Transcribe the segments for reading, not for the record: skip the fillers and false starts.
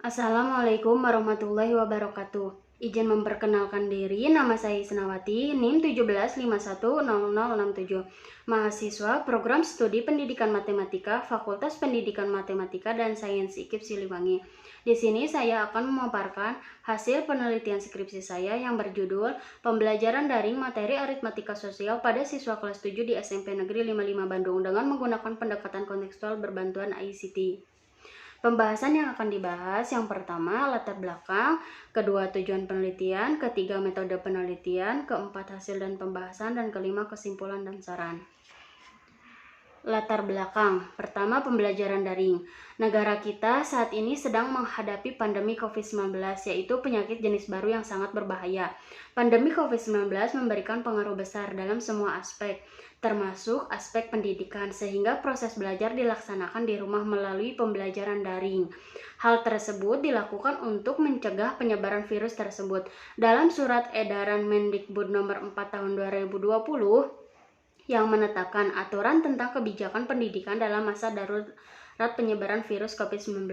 Assalamualaikum warahmatullahi wabarakatuh. Izin memperkenalkan diri, nama saya Isnawati, NIM 17510067, mahasiswa Program Studi Pendidikan Matematika, Fakultas Pendidikan Matematika dan Sains IKIP Siliwangi. Di sini saya akan memaparkan hasil penelitian skripsi saya yang berjudul Pembelajaran Daring Materi Aritmatika Sosial pada Siswa Kelas 7 di SMP Negeri 55 Bandung dengan menggunakan pendekatan kontekstual berbantuan ICT. Pembahasan yang akan dibahas yang pertama latar belakang, kedua tujuan penelitian, ketiga metode penelitian, keempat hasil dan pembahasan, dan kelima kesimpulan dan saran. Latar belakang. Pertama, pembelajaran daring. Negara kita saat ini sedang menghadapi pandemi COVID-19, yaitu penyakit jenis baru yang sangat berbahaya. Pandemi COVID-19 memberikan pengaruh besar dalam semua aspek, termasuk aspek pendidikan, sehingga proses belajar dilaksanakan di rumah melalui pembelajaran daring. Hal tersebut dilakukan untuk mencegah penyebaran virus tersebut. Dalam surat edaran Mendikbud nomor 4 tahun 2020, yang menetapkan aturan tentang kebijakan pendidikan dalam masa darurat penyebaran virus COVID-19,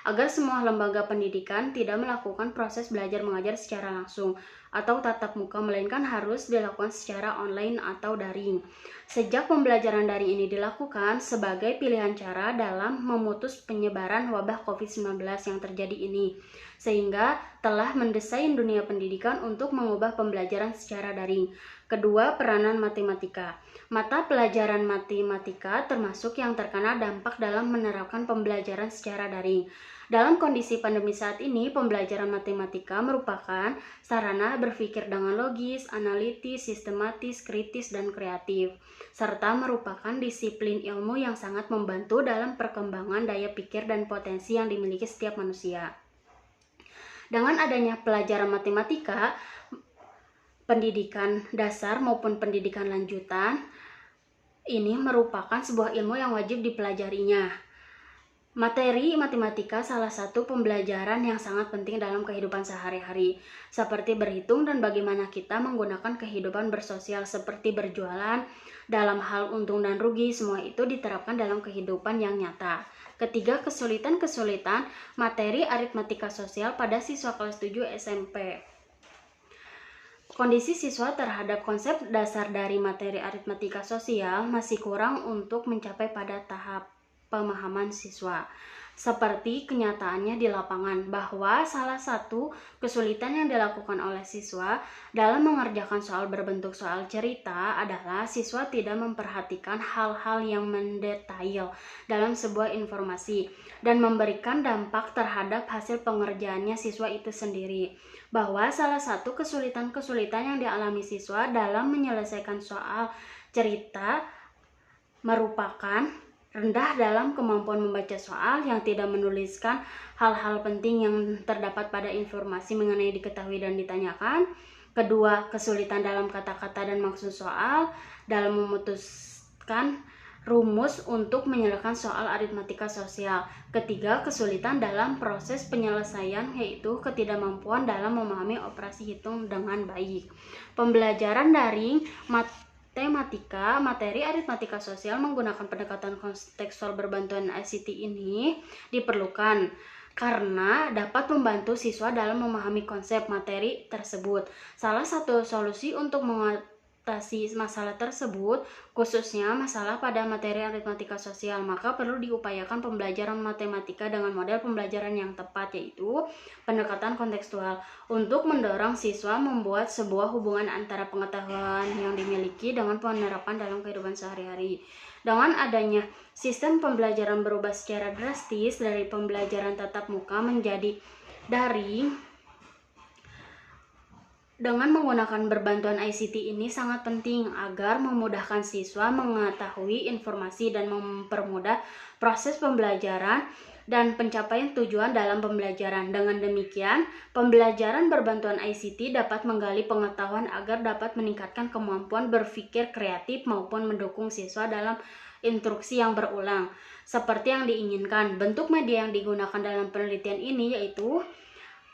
agar semua lembaga pendidikan tidak melakukan proses belajar mengajar secara langsung atau tatap muka, melainkan harus dilakukan secara online atau daring. Sejak pembelajaran daring ini dilakukan sebagai pilihan cara dalam memutus penyebaran wabah COVID-19 yang terjadi ini, sehingga telah mendesain dunia pendidikan untuk mengubah pembelajaran secara daring. Kedua, peranan matematika. Mata pelajaran matematika termasuk yang terkena dampak dalam menerapkan pembelajaran secara daring. Dalam kondisi pandemi saat ini, pembelajaran matematika merupakan sarana berpikir dengan logis, analitis, sistematis, kritis, dan kreatif, serta merupakan disiplin ilmu yang sangat membantu dalam perkembangan daya pikir dan potensi yang dimiliki setiap manusia. Dengan adanya pelajaran matematika, pendidikan dasar maupun pendidikan lanjutan ini merupakan sebuah ilmu yang wajib dipelajarinya. Materi matematika salah satu pembelajaran yang sangat penting dalam kehidupan sehari-hari, seperti berhitung dan bagaimana kita menggunakan kehidupan bersosial seperti berjualan, dalam hal untung dan rugi, semua itu diterapkan dalam kehidupan yang nyata. Ketiga, kesulitan-kesulitan materi aritmatika sosial pada siswa kelas 7 SMP. Kondisi siswa terhadap konsep dasar dari materi aritmatika sosial masih kurang untuk mencapai pada tahap pemahaman siswa. Seperti kenyataannya di lapangan, bahwa salah satu kesulitan yang dilakukan oleh siswa dalam mengerjakan soal berbentuk soal cerita adalah siswa tidak memperhatikan hal-hal yang mendetail dalam sebuah informasi dan memberikan dampak terhadap hasil pengerjaannya siswa itu sendiri. Bahwa salah satu kesulitan-kesulitan yang dialami siswa dalam menyelesaikan soal cerita merupakan rendah dalam kemampuan membaca soal, yang tidak menuliskan hal-hal penting yang terdapat pada informasi mengenai diketahui dan ditanyakan. Kedua, kesulitan dalam kata-kata dan maksud soal dalam memutuskan rumus untuk menyelesaikan soal aritmatika sosial. Ketiga, kesulitan dalam proses penyelesaian, yaitu ketidakmampuan dalam memahami operasi hitung dengan baik. Pembelajaran daring matematika, materi aritmatika sosial menggunakan pendekatan kontekstual berbantuan ICT ini diperlukan karena dapat membantu siswa dalam memahami konsep materi tersebut. Salah satu solusi untuk mengatasi masalah tersebut, khususnya masalah pada materi aritmatika sosial, maka perlu diupayakan pembelajaran matematika dengan model pembelajaran yang tepat, yaitu pendekatan kontekstual, untuk mendorong siswa membuat sebuah hubungan antara pengetahuan yang dimiliki dengan penerapan dalam kehidupan sehari-hari. Dengan adanya sistem pembelajaran berubah secara drastis dari pembelajaran tatap muka menjadi daring, dengan menggunakan berbantuan ICT ini sangat penting agar memudahkan siswa mengetahui informasi dan mempermudah proses pembelajaran dan pencapaian tujuan dalam pembelajaran. Dengan demikian, pembelajaran berbantuan ICT dapat menggali pengetahuan agar dapat meningkatkan kemampuan berpikir kreatif maupun mendukung siswa dalam instruksi yang berulang, seperti yang diinginkan. Bentuk media yang digunakan dalam penelitian ini yaitu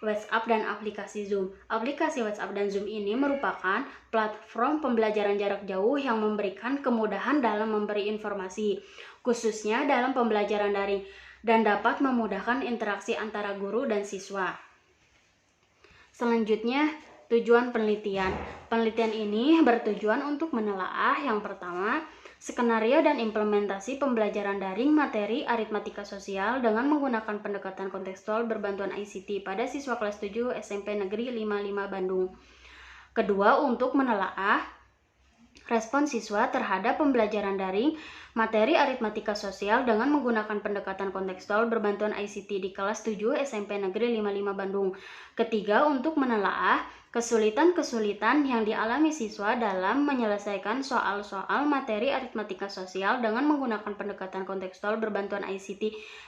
WhatsApp dan aplikasi Zoom. Aplikasi WhatsApp dan Zoom ini merupakan platform pembelajaran jarak jauh yang memberikan kemudahan dalam memberi informasi, khususnya dalam pembelajaran daring. dan dapat memudahkan interaksi antara guru dan siswa. Selanjutnya, tujuan penelitian. Penelitian ini bertujuan untuk menelaah yang pertama, skenario dan implementasi pembelajaran daring materi aritmatika sosial dengan menggunakan pendekatan kontekstual berbantuan ICT pada siswa kelas 7 SMP Negeri 55 Bandung. Kedua, untuk menelaah respon siswa terhadap pembelajaran daring materi aritmatika sosial dengan menggunakan pendekatan kontekstual berbantuan ICT di kelas 7 SMP Negeri 55 Bandung. Ketiga, untuk menelaah kesulitan-kesulitan yang dialami siswa dalam menyelesaikan soal-soal materi aritmatika sosial dengan menggunakan pendekatan kontekstual berbantuan ICT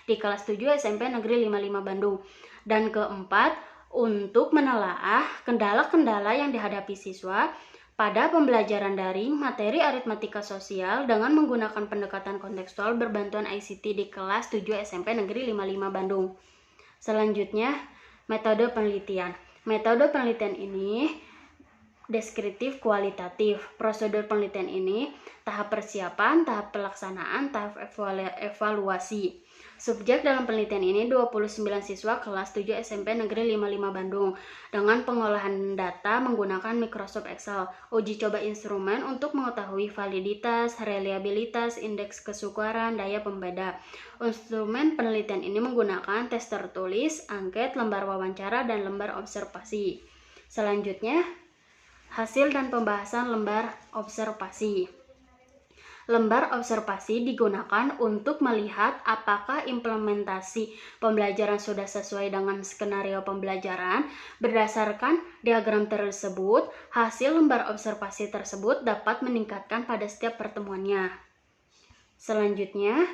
di kelas 7 SMP Negeri 55 Bandung. Dan keempat, untuk menelaah kendala-kendala yang dihadapi siswa pada pembelajaran daring materi aritmatika sosial dengan menggunakan pendekatan kontekstual berbantuan ICT di kelas 7 SMP Negeri 55 Bandung. Selanjutnya, metode penelitian. Metode penelitian ini deskriptif kualitatif. Prosedur penelitian ini tahap persiapan, tahap pelaksanaan, tahap evaluasi. Subjek dalam penelitian ini 29 siswa kelas 7 SMP Negeri 55 Bandung dengan pengolahan data menggunakan Microsoft Excel. Uji coba instrumen untuk mengetahui validitas, reliabilitas, indeks kesukaran, daya pembeda. Instrumen penelitian ini menggunakan tes tertulis, angket, lembar wawancara, dan lembar observasi. Selanjutnya, hasil dan pembahasan lembar observasi. Lembar observasi digunakan untuk melihat apakah implementasi pembelajaran sudah sesuai dengan skenario pembelajaran. Berdasarkan diagram tersebut, hasil lembar observasi tersebut dapat meningkatkan pada setiap pertemuannya. Selanjutnya,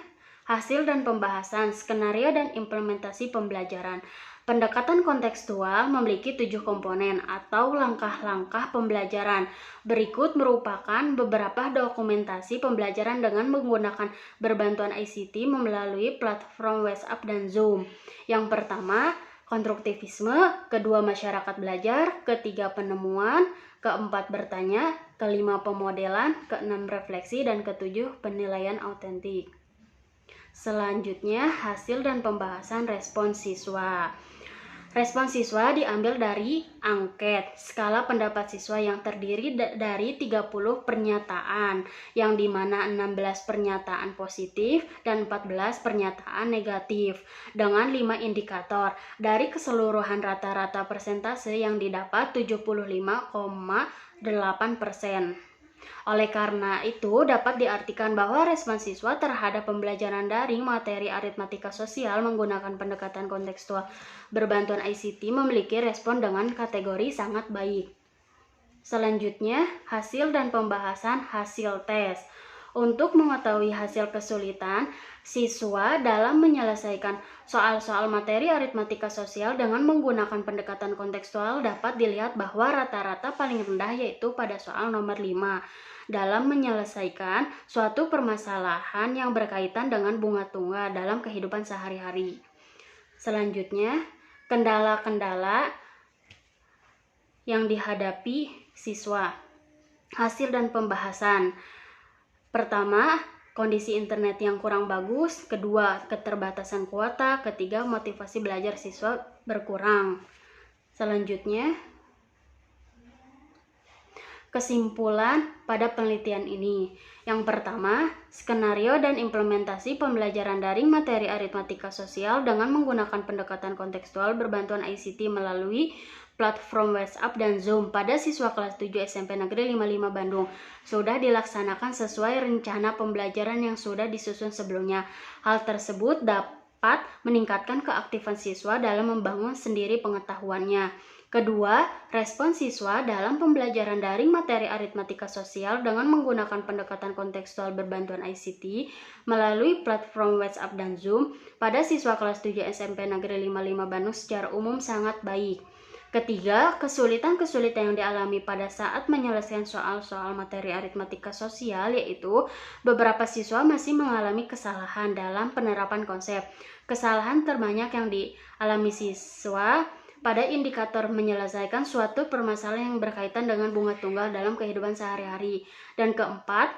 hasil dan pembahasan skenario dan implementasi pembelajaran. Pendekatan kontekstual memiliki 7 komponen atau langkah-langkah pembelajaran. Berikut merupakan beberapa dokumentasi pembelajaran dengan menggunakan berbantuan ICT melalui platform WhatsApp dan Zoom. Yang pertama, konstruktivisme, kedua masyarakat belajar, ketiga penemuan, keempat bertanya, kelima pemodelan, keenam refleksi, dan ketujuh penilaian autentik. Selanjutnya, hasil dan pembahasan respon siswa. Respon siswa diambil dari angket, skala pendapat siswa yang terdiri dari 30 pernyataan, yang dimana 16 pernyataan positif dan 14 pernyataan negatif, dengan 5 indikator. Dari keseluruhan rata-rata persentase yang didapat 75,8%. Oleh karena itu, dapat diartikan bahwa respon siswa terhadap pembelajaran daring materi aritmatika sosial menggunakan pendekatan kontekstual berbantuan ICT memiliki respon dengan kategori sangat baik. Selanjutnya, hasil dan pembahasan hasil tes. Untuk mengetahui hasil kesulitan siswa dalam menyelesaikan soal-soal materi aritmatika sosial dengan menggunakan pendekatan kontekstual dapat dilihat bahwa rata-rata paling rendah yaitu pada soal nomor 5 dalam menyelesaikan suatu permasalahan yang berkaitan dengan bunga tunggal dalam kehidupan sehari-hari. Selanjutnya, kendala-kendala yang dihadapi siswa. Hasil dan pembahasan. Pertama, kondisi internet yang kurang bagus. Kedua, keterbatasan kuota. Ketiga, motivasi belajar siswa berkurang. Selanjutnya, kesimpulan pada penelitian ini. Yang pertama, skenario dan implementasi pembelajaran daring materi aritmatika sosial dengan menggunakan pendekatan kontekstual berbantuan ICT melalui platform WhatsApp dan Zoom pada siswa kelas 7 SMP Negeri 55 Bandung sudah dilaksanakan sesuai rencana pembelajaran yang sudah disusun sebelumnya. Hal tersebut dapat meningkatkan keaktifan siswa dalam membangun sendiri pengetahuannya. Kedua, respon siswa dalam pembelajaran daring materi aritmatika sosial dengan menggunakan pendekatan kontekstual berbantuan ICT melalui platform WhatsApp dan Zoom pada siswa kelas 7 SMP Negeri 55 Bandung secara umum sangat baik. Ketiga, kesulitan-kesulitan yang dialami pada saat menyelesaikan soal-soal materi aritmatika sosial yaitu beberapa siswa masih mengalami kesalahan dalam penerapan konsep. Kesalahan terbanyak yang dialami siswa pada indikator menyelesaikan suatu permasalahan yang berkaitan dengan bunga tunggal dalam kehidupan sehari-hari. Dan keempat,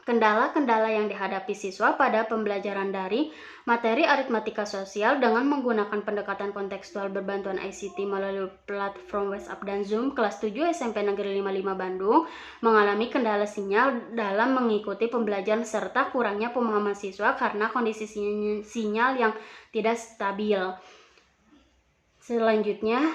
Kendala-kendala yang dihadapi siswa pada pembelajaran daring materi aritmatika sosial dengan menggunakan pendekatan kontekstual berbantuan ICT melalui platform WhatsApp dan Zoom kelas 7 SMP Negeri 55 Bandung mengalami kendala sinyal dalam mengikuti pembelajaran serta kurangnya pemahaman siswa karena kondisi sinyal yang tidak stabil. Selanjutnya,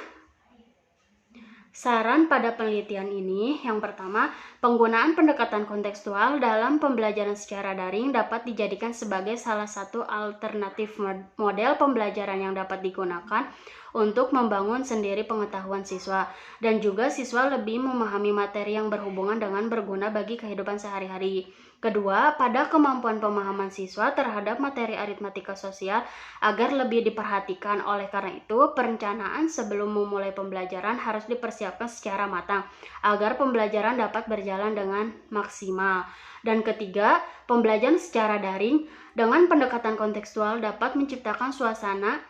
saran pada penelitian ini, yang pertama, penggunaan pendekatan kontekstual dalam pembelajaran secara daring dapat dijadikan sebagai salah satu alternatif model pembelajaran yang dapat digunakan untuk membangun sendiri pengetahuan siswa, dan juga siswa lebih memahami materi yang berhubungan dengan berguna bagi kehidupan sehari-hari. Kedua, pada kemampuan pemahaman siswa terhadap materi aritmatika sosial agar lebih diperhatikan. Oleh karena itu, perencanaan sebelum memulai pembelajaran harus dipersiapkan secara matang agar pembelajaran dapat berjalan dengan maksimal. Dan ketiga, pembelajaran secara daring dengan pendekatan kontekstual dapat menciptakan suasana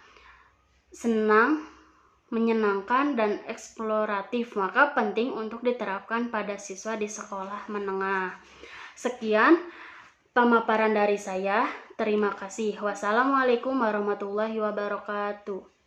senang, menyenangkan, dan eksploratif, maka penting untuk diterapkan pada siswa di sekolah menengah. Sekian pemaparan dari saya. Terima kasih. Wassalamualaikum warahmatullahi wabarakatuh.